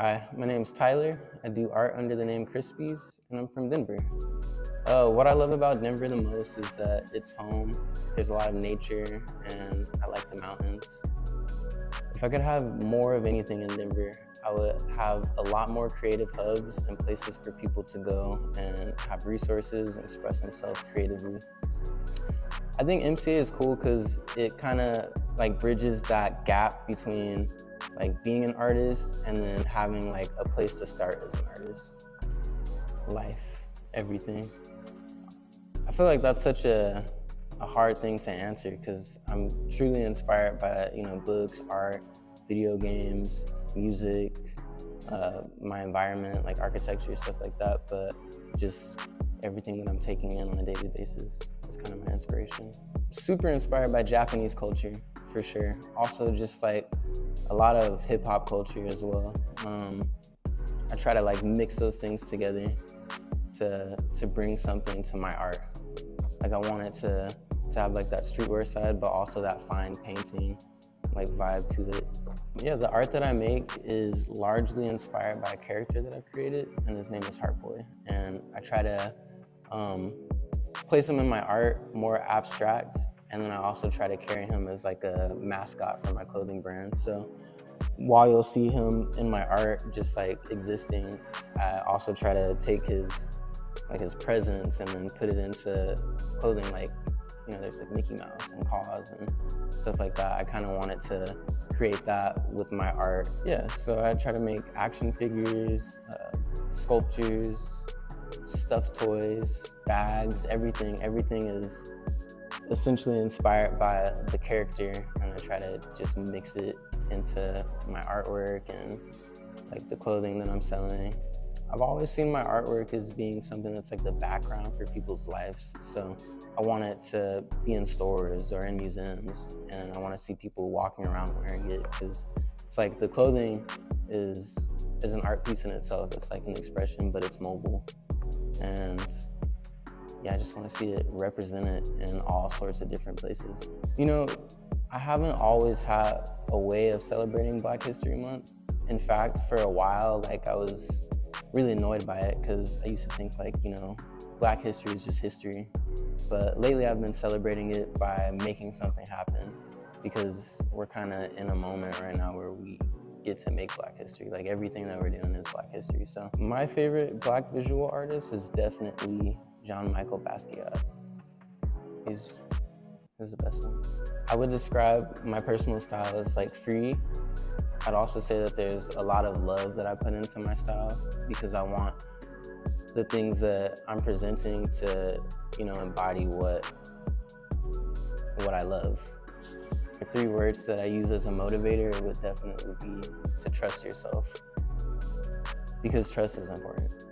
Hi, my name's Tyler. I do art under the name Crispysz, and I'm from Denver. What I love about Denver the most is that it's home. There's a lot of nature, and I like the mountains. If I could have more of anything in Denver, I would have a lot more creative hubs and places for people to go and have resources and express themselves creatively. I think MCA is cool because it kind of like bridges that gap between like being an artist and then having like a place to start as an artist. Life, everything. I feel like that's such a hard thing to answer because I'm truly inspired by books, art, video games, music, my environment, like architecture, stuff like that. But just everything that I'm taking in on a daily basis is kind of my inspiration. Super inspired by Japanese culture, for sure. Also just like a lot of hip hop culture as well. I try to like mix those things together to bring something to my art. Like I want it to have like that streetwear side, but also that fine painting like vibe to it. Yeah, the art that I make is largely inspired by a character that I've created, and his name is Heartboy. And I try to place him in my art more abstract, and then I also try to carry him as like a mascot for my clothing brand. So while you'll see him in my art just like existing, I also try to take his presence and then put it into clothing, like there's like Mickey Mouse and Paws and stuff like that. I kind of wanted to create that with my art. Yeah, so I try to make action figures, sculptures, stuffed toys, bags, everything. Everything is essentially inspired by the character, and I try to just mix it into my artwork and like the clothing that I'm selling. I've always seen my artwork as being something that's like the background for people's lives. So I want it to be in stores or in museums, and I want to see people walking around wearing it, because it's like the clothing is an art piece in itself. It's like an expression, but it's mobile. And yeah, I just want to see it represented in all sorts of different places. I haven't always had a way of celebrating Black History Month. In fact, for a while, like I was really annoyed by it because I used to think like, Black history is just history. But lately I've been celebrating it by making something happen, because we're kind of in a moment right now where we get to make Black history. Like everything that we're doing is Black history. So my favorite Black visual artist is definitely Jean-Michel Basquiat. He's the best one. I would describe my personal style as like free. I'd also say that there's a lot of love that I put into my style, because I want the things that I'm presenting to, embody what I love. The 3 words that I use as a motivator would definitely be to trust yourself, because trust is important.